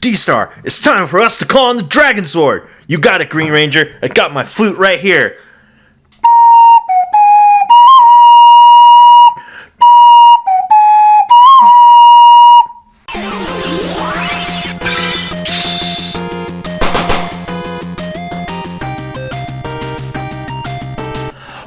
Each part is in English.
D-Star, it's time for us to call on the Dragon Sword. You got it, Green Ranger. I got my flute right here.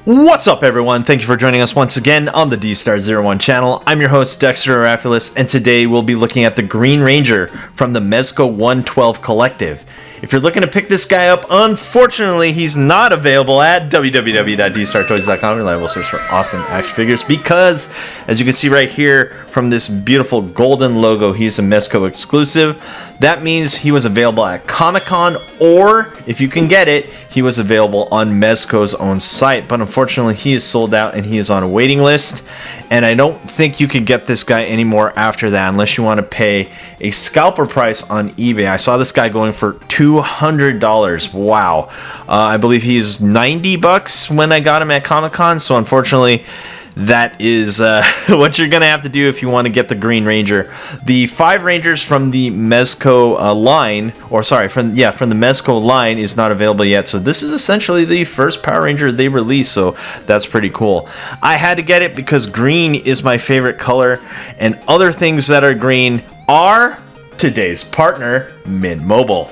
What's up, everyone? Thank you for joining us once again on the Dstar01 channel. I'm your host, Dexter Arafiles, and today we'll be looking at the Green Ranger from the Mezco 112 Collective. If you're looking to pick this guy up, unfortunately, he's not available at www.dstartoys.com, reliable source for awesome action figures, because, as you can see right here from this beautiful golden logo, he's a Mezco exclusive. That means he was available at Comic-Con, or, if you can get it, he was available on Mezco's own site. But unfortunately, he is sold out and he is on a waiting list. And I don't think you can get this guy anymore after that unless you want to pay a scalper price on eBay. I saw this guy going for $200. Wow. I believe he's 90 bucks when I got him at Comic-Con. So unfortunately, that is what you're going to have to do if you want to get the Green Ranger. The 5 Rangers from the Mezco line, or sorry, from the Mezco line is not available yet. So this is essentially the first Power Ranger they released, so that's pretty cool. I had to get it because green is my favorite color, and other things that are green are today's partner, Mint Mobile.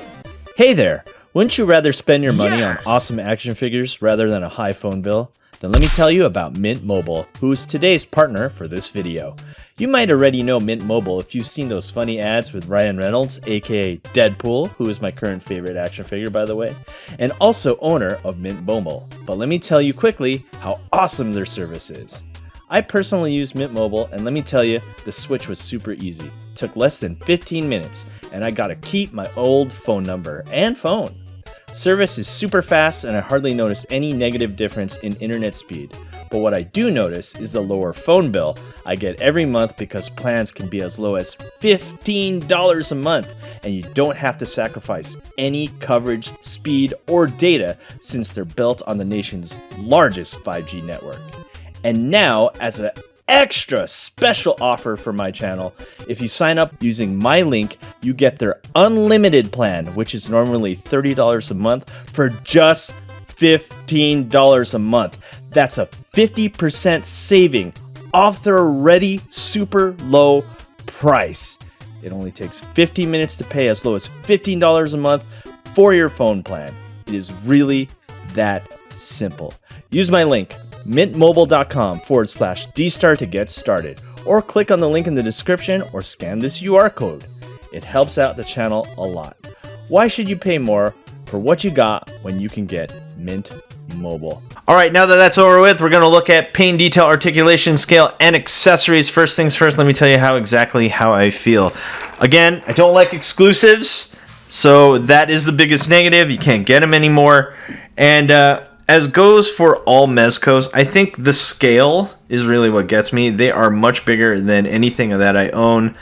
Hey there! Wouldn't you rather spend your money on awesome action figures rather than a high phone bill? Then let me tell you about Mint Mobile, who is today's partner for this video. You might already know Mint Mobile if you've seen those funny ads with Ryan Reynolds, aka Deadpool, who is my current favorite action figure, by the way, and also owner of Mint Mobile. But let me tell you quickly how awesome their service is. I personally use Mint Mobile, and let me tell you, the switch was super easy. Took less than 15 minutes, and I got to keep my old phone number and phone. Service is super fast, and I hardly notice any negative difference in internet speed. But what I do notice is the lower phone bill I get every month, because plans can be as low as $15 a month, and you don't have to sacrifice any coverage, speed, or data, since they're built on the nation's largest 5G network. And now, as an extra special offer for my channel, if you sign up using my link, you get their unlimited plan, which is normally $30 a month, for just $15 a month. That's a 50% saving off their already super low price. It only takes 15 minutes to pay as low as $15 a month for your phone plan. It is really that simple. Use my link, mintmobile.com/dstar to get started, or click on the link in the description or scan this QR code. It helps out the channel a lot. Why should you pay more for what you got when you can get Mint Mobile? Alright, now that that's over with, we're going to look at paint, detail, articulation, scale, and accessories. First things first, let me tell you how I feel. Again, I don't like exclusives, so that is the biggest negative. You can't get them anymore. And as goes for all Mezcos, I think the scale is really what gets me. They are much bigger than anything that I own.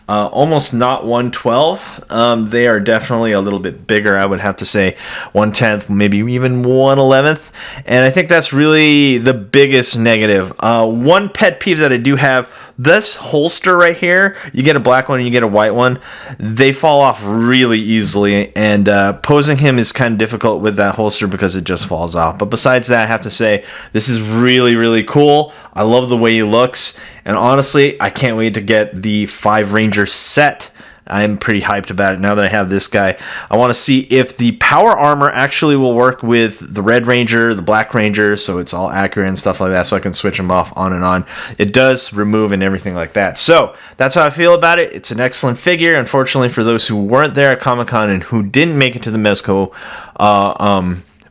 Almost not 1/12. They are definitely a little bit bigger. I would have to say 1/10, maybe even 1/11. And I think that's really the biggest negative. One pet peeve that I do have, this holster right here, you get a black one and you get a white one, they fall off really easily, and posing him is kind of difficult with that holster because it just falls off. But besides that, I have to say, this is really, really cool. I love the way he looks, and honestly, I can't wait to get the 5 Ranger set. I'm pretty hyped about it now that I have this guy. I want to see if the power armor actually will work with the Red Ranger, the Black Ranger, so it's all accurate and stuff like that, so I can switch them off on and on. It does remove and everything like that. So that's how I feel about it. It's an excellent figure. Unfortunately, for those who weren't there at Comic-Con and who didn't make it to the Mezco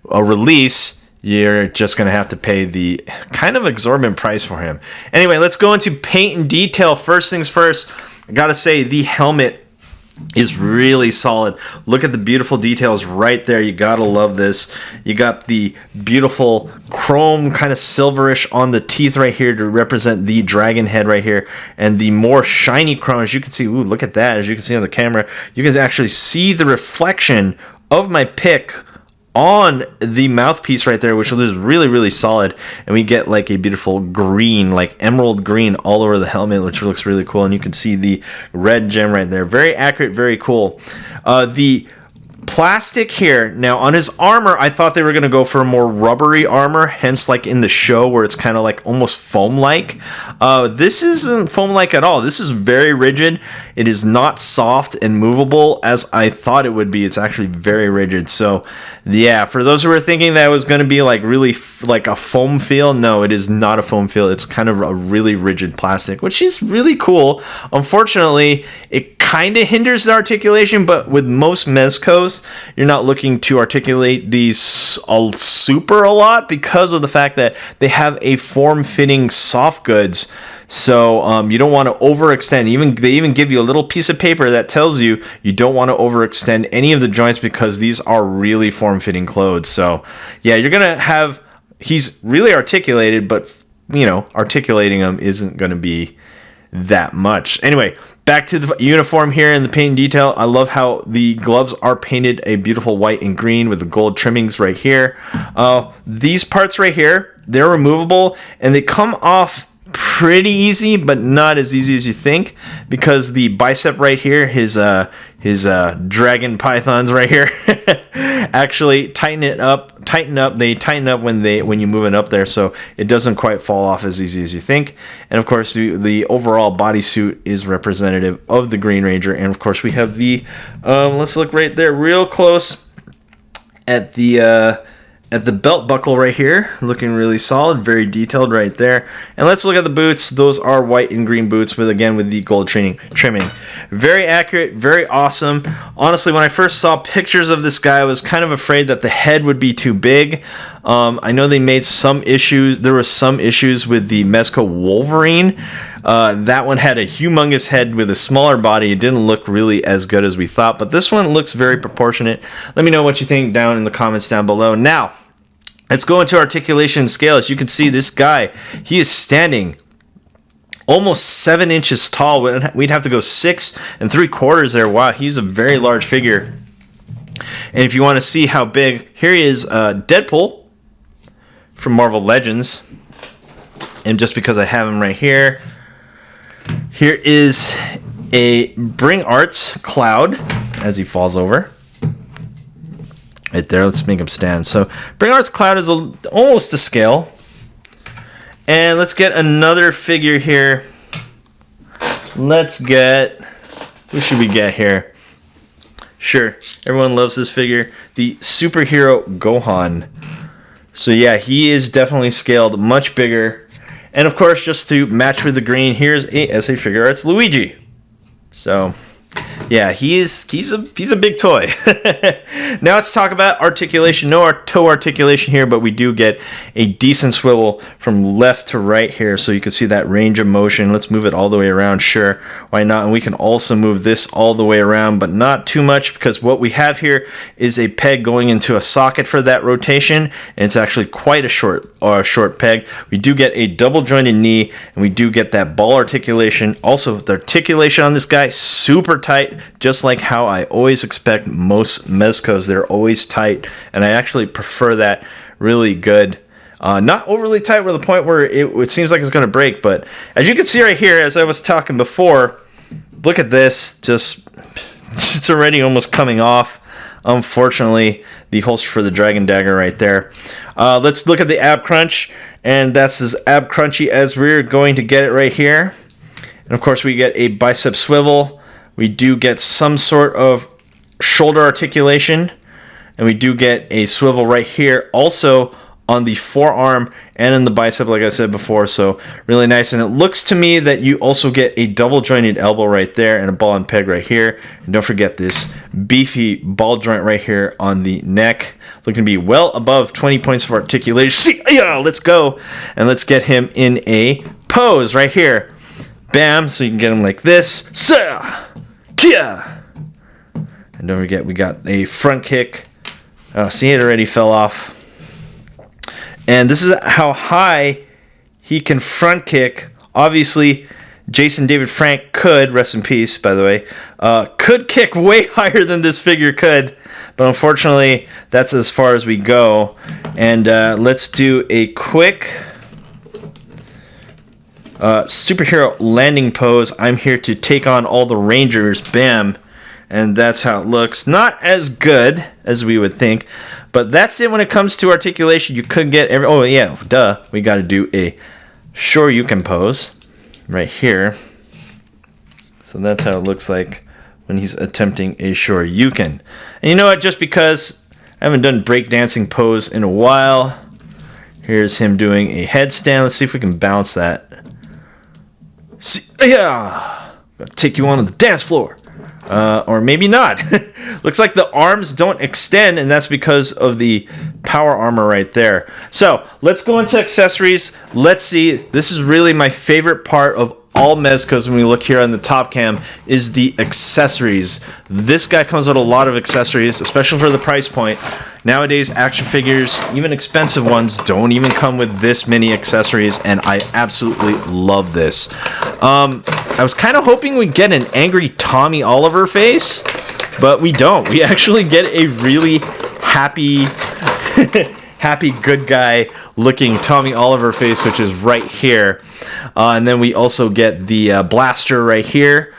release, you're just going to have to pay the kind of exorbitant price for him. Anyway, let's go into paint and detail. First things first, I got to say the helmet is really solid. Look at the beautiful details right there. You gotta love this. You got the beautiful chrome, kind of silverish on the teeth right here to represent the dragon head right here, and the more shiny chrome, as you can see. Ooh, look at that. As you can see on the camera, you can actually see the reflection of my pick on the mouthpiece right there, which is really, really solid. And we get like a beautiful green, like emerald green all over the helmet, which looks really cool. And you can see the red gem right there. Very accurate, very cool. The plastic here, now on his armor, I thought they were going to go for a more rubbery armor, hence like in the show where it's kind of like almost foam-like. This isn't foam-like at all. This is very rigid. It is not soft and movable as I thought it would be. It's actually very rigid. So yeah, for those who were thinking that it was going to be like really like a foam feel, no, it is not a foam feel. It's kind of a really rigid plastic, which is really cool. Unfortunately, it kind of hinders the articulation, but with most Mezcos, you're not looking to articulate these super a lot because of the fact that they have a form-fitting soft goods. So you don't want to overextend. They even give you a little piece of paper that tells you you don't want to overextend any of the joints because these are really form-fitting clothes. So yeah, you're gonna have, he's really articulated, but you know, articulating them isn't gonna be that much. Anyway, back to the uniform here in the paint and detail. I love how the gloves are painted a beautiful white and green with the gold trimmings right here. These parts right here, they're removable and they come off pretty easy, but not as easy as you think, because the bicep right here, his dragon pythons right here, actually tighten up. They tighten up when you move it up there, so it doesn't quite fall off as easy as you think. And of course, the overall bodysuit is representative of the Green Ranger. And of course, we have the let's look right there, real close at the belt buckle right here, looking really solid, very detailed right there. And let's look at the boots. Those are white and green boots with the gold trimming. Very accurate, very awesome. Honestly, when I first saw pictures of this guy, I was kind of afraid that the head would be too big. I know they made some issues. There were some issues with the Mezco Wolverine. That one had a humongous head with a smaller body. It didn't look really as good as we thought, but this one looks very proportionate. Let me know what you think down in the comments down below. Now, let's go into articulation scale. As you can see, this guy, he is standing almost 7 inches tall. We'd have to go 6 3/4 there. Wow, he's a very large figure. And if you want to see how big, here he is, Deadpool from Marvel Legends. And just because I have him right here, here is a Bring Arts Cloud as he falls over. Right there, let's make him stand. So Bring Arts Cloud is almost to scale. And let's get another figure here. Let's get, who should we get here? Sure, everyone loves this figure. The superhero Gohan. So yeah, he is definitely scaled much bigger. And of course, just to match with the green, here's a SA Figure Arts Luigi. So yeah, he's a big toy. Now let's talk about articulation. No toe articulation here, but we do get a decent swivel from left to right here, so you can see that range of motion. Let's move it all the way around. Sure, why not? And we can also move this all the way around, but not too much, because what we have here is a peg going into a socket for that rotation, and it's actually quite a short peg. We do get a double jointed knee, and we do get that ball articulation. Also, the articulation on this guy, super tight, just like how I always expect most Mezcos. They're always tight, and I actually prefer that. Really good. Not overly tight to the point where it seems like it's going to break, but as you can see right here, as I was talking before, look at this. It's already almost coming off. Unfortunately, the holster for the Dragon Dagger right there. Let's look at the ab crunch, and that's as ab crunchy as we're going to get it right here. And of course, we get a bicep swivel. We do get some sort of shoulder articulation, and we do get a swivel right here also on the forearm and in the bicep, like I said before. So really nice. And it looks to me that you also get a double jointed elbow right there and a ball and peg right here. And don't forget this beefy ball joint right here on the neck, looking to be well above 20 points for articulation. See, yeah, let's go. And let's get him in a pose right here. Bam. So you can get him like this. Kia. And don't forget, we got a front kick. See, it already fell off. And this is how high he can front kick. Obviously, Jason David Frank could, rest in peace, by the way, could kick way higher than this figure could. But unfortunately, that's as far as we go. And let's do a quick superhero landing pose. I'm here to take on all the Rangers. Bam. And that's how it looks. Not as good as we would think. But that's it when it comes to articulation. You could get every... Oh, yeah, duh. We got to do a Shoryuken pose right here. So that's how it looks like when he's attempting a Shoryuken. And you know what? Just because I haven't done breakdancing pose in a while, here's him doing a headstand. Let's see if we can bounce that. See, yeah, gonna take you on the dance floor, or maybe not. Looks like the arms don't extend, and that's because of the power armor right there. So let's go into accessories. Let's see. This is really my favorite part of all Mezcos when we look here on the top cam is the accessories. This guy comes with a lot of accessories, especially for the price point. Nowadays, action figures, even expensive ones, don't even come with this many accessories, and I absolutely love this. I was kind of hoping we'd get an angry Tommy Oliver face, but we don't. We actually get a really happy, happy good guy looking Tommy Oliver face, which is right here. And then we also get the blaster right here,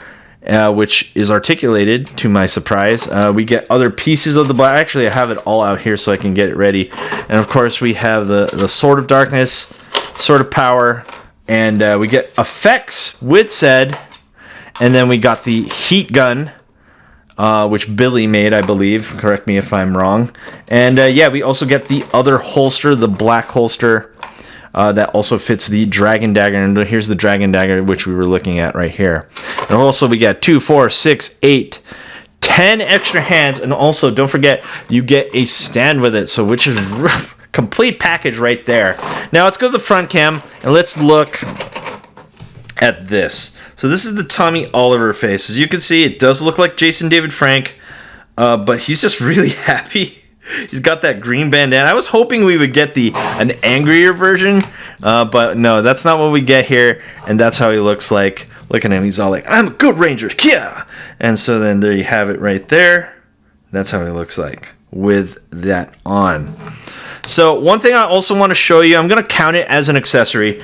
which is articulated, to my surprise. We get other pieces of the blaster. Actually, I have it all out here so I can get it ready. And of course, we have the Sword of Darkness, Sword of Power, and we get effects with said. And then we got the heat gun, which Billy made, I believe. Correct me if I'm wrong. And yeah, we also get the other holster, the black holster, that also fits the Dragon Dagger. And here's the Dragon Dagger, which we were looking at right here. And also we got 2, 4, 6, 8, 10 extra hands. And also, don't forget, you get a stand with it, so which is complete package right there. Now let's go to the front cam and let's look at this. So this is the Tommy Oliver face. As you can see, it does look like Jason David Frank, but he's just really happy. He's got that green bandana. I was hoping we would get an angrier version, but no, that's not what we get here, and that's how he looks like. Look at him. He's all like, I'm a good ranger. Yeah! And so then there you have it right there. That's how he looks like with that on. So one thing I also want to show you, I'm going to count it as an accessory.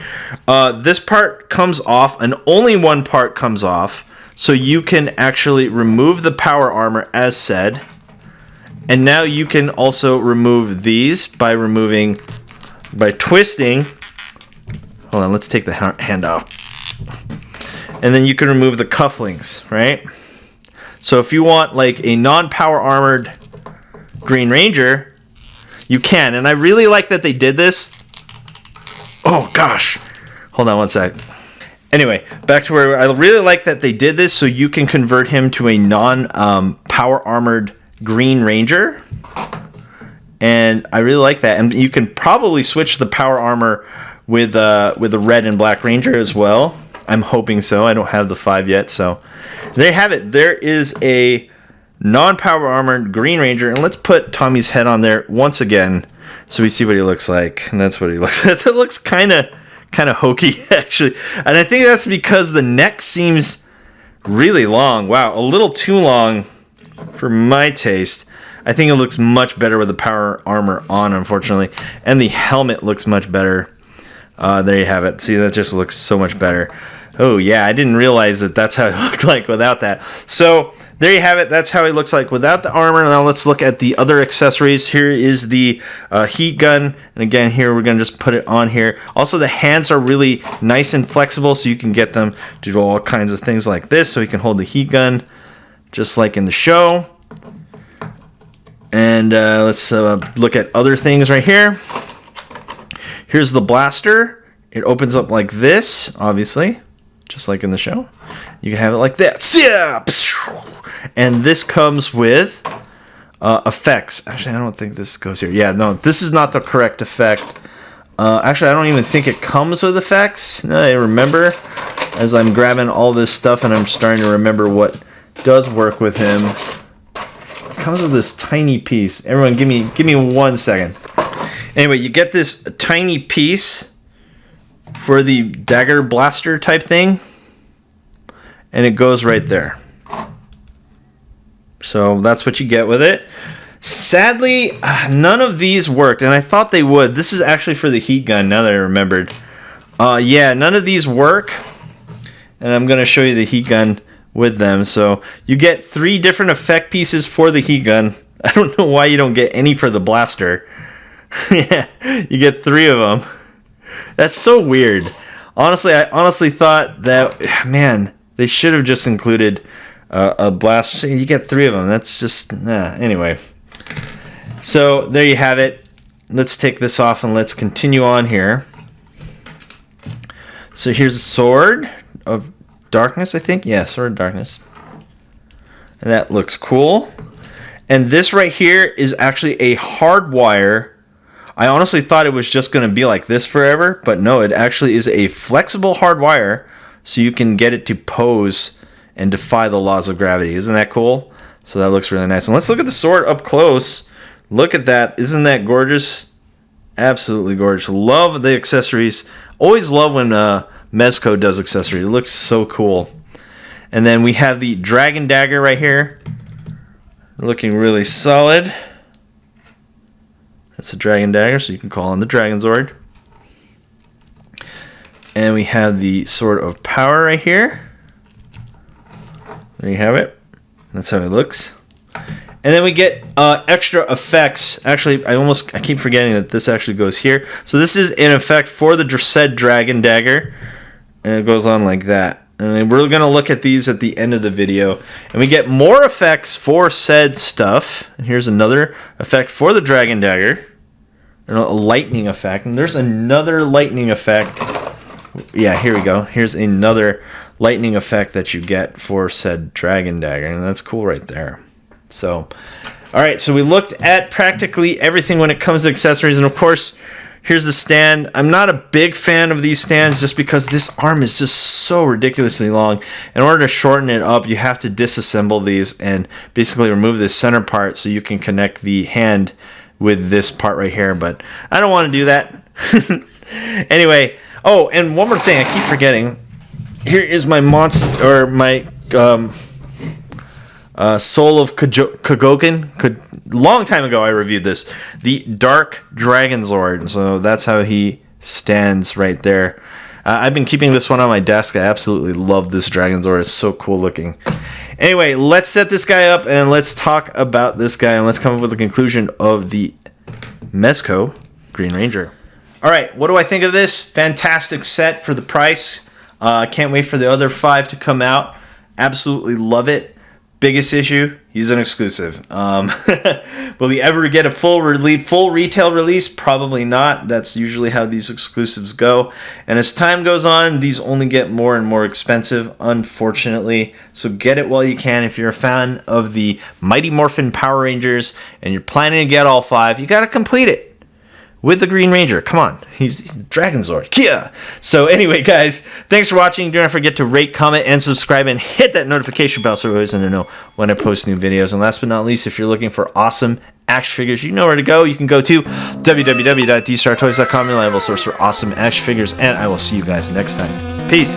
This part comes off, and only one part comes off, so you can actually remove the power armor as said. And now you can also remove these by twisting. Hold on, let's take the hand off. And then you can remove the cufflinks, right? So if you want like a non-power armored Green Ranger, you can. And I really like that they did this. Oh gosh. Hold on one sec. Anyway, back to where I really like that they did this, so you can convert him to a non-power armored Green Ranger, and I really like that. And you can probably switch the power armor with a red and black Ranger as well. I'm hoping so. I don't have the 5 yet, so there you have it. There is a non-power armored Green Ranger, and let's put Tommy's head on there once again so we see what he looks like. And that's what he looks like. That looks kind of hokey actually, and I think that's because the neck seems really long. Wow, a little too long for my taste. I think it looks much better with the power armor on, unfortunately. And the helmet looks much better. There you have it. See, that just looks so much better. Oh, yeah, I didn't realize that that's how it looked like without that. So, there you have it. That's how it looks like without the armor. Now, let's look at the other accessories. Here is the heat gun. And again, here, we're going to just put it on here. Also, the hands are really nice and flexible, so you can get them to do all kinds of things like this. So, you can hold the heat gun just like in the show. And let's look at other things right here. Here's the blaster. It opens up like this, obviously, just like in the show. You can have it like that. And this comes with effects. Actually, I don't think this goes here. Yeah, no, this is not the correct effect. Actually, I don't even think it comes with effects. Now I remember, as I'm grabbing all this stuff and I'm starting to remember what does work with him. It comes with this tiny piece. Everyone, give me 1 second. Anyway, you get this tiny piece for the dagger blaster type thing. and it goes right there. So that's what you get with it. Sadly, none of these worked, and I thought they would. This is actually for the heat gun, now that I remembered. Yeah, none of these work, and I'm going to show you the heat gun with them. So you get 3 different effect pieces for the heat gun. I don't know why you don't get any for the blaster. Yeah, you get 3 of them. That's so weird. Honestly, I honestly thought that, man, they should have just included a blaster. You get 3 of them. That's just, anyway. So there you have it. Let's take this off and let's continue on here. So here's a sword of darkness, I think. Yeah, sword of darkness. And that looks cool. And this right here is actually a hard wire. I honestly thought it was just going to be like this forever, but no, it actually is a flexible hard wire, so you can get it to pose and defy the laws of gravity. Isn't that cool? So that looks really nice. And let's look at the sword up close. Look at that. Isn't that gorgeous? Absolutely gorgeous. Love the accessories. Always love when Mezco does accessories. It looks so cool. And then we have the dragon dagger right here. Looking really solid. That's a dragon dagger, so you can call on the Dragon Zord. And we have the Sword of Power right here. There you have it. That's how it looks. And then we get extra effects. Actually, I keep forgetting that this actually goes here. So this is an effect for the said dragon dagger, and it goes on like that. And we're going to look at these at the end of the video. And we get more effects for said stuff. And here's another effect for the dragon dagger. A lightning effect. And there's another lightning effect. Yeah, here we go. Here's another lightning effect that you get for said dragon dagger. And that's cool right there. So, alright, so we looked at practically everything when it comes to accessories. And of course, here's the stand. I'm not a big fan of these stands just because this arm is just so ridiculously long. In order to shorten it up, you have to disassemble these and basically remove this center part so you can connect the hand with this part right here. But I don't want to do that. Anyway, oh, and one more thing I keep forgetting. Here is my monster, or my Soul of Kagoken. Long time ago I reviewed this. The Dark Dragon Zord. So that's how he stands right there. I've been keeping this one on my desk. I absolutely love this Dragon Zord. It's so cool looking. Anyway, let's set this guy up and let's talk about this guy and let's come up with a conclusion of the Mezco Green Ranger. Alright, what do I think of this? Fantastic set for the price. Can't wait for the other 5 to come out. Absolutely love it. Biggest issue, he's an exclusive. Will he ever get a full retail release? Probably not. That's usually how these exclusives go. And as time goes on, these only get more and more expensive, unfortunately. So get it while you can. If you're a fan of the Mighty Morphin Power Rangers and you're planning to get all 5, you got to complete it with the Green Ranger. Come on, he's the Dragon Zord. Yeah. So anyway, guys, thanks for watching. Do not forget to rate, comment, and subscribe, and hit that notification bell so you're always going to know when I post new videos. And last but not least, if you're looking for awesome action figures, you know where to go. You can go to www.dstartoys.com, reliable source for awesome action figures. And I will see you guys next time. Peace.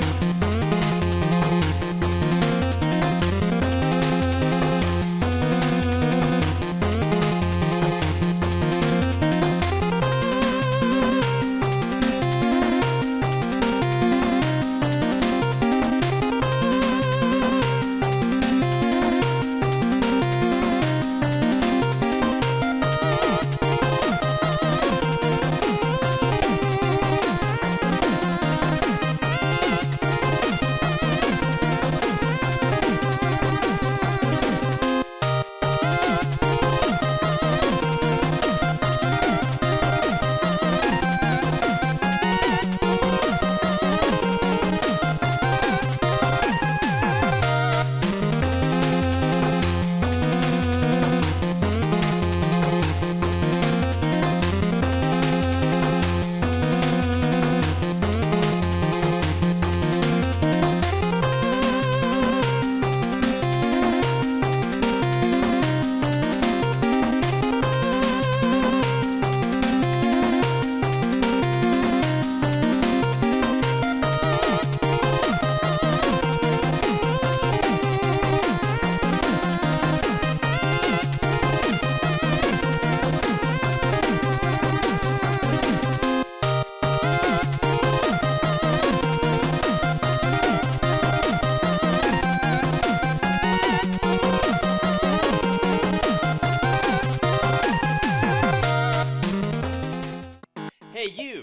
Hey you!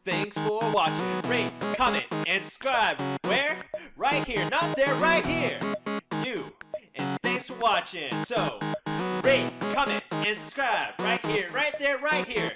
Thanks for watching. Rate, comment, and subscribe. Where? Right here. Not there, right here. You. And thanks for watching. So, rate, comment, and subscribe. Right here, right there, right here.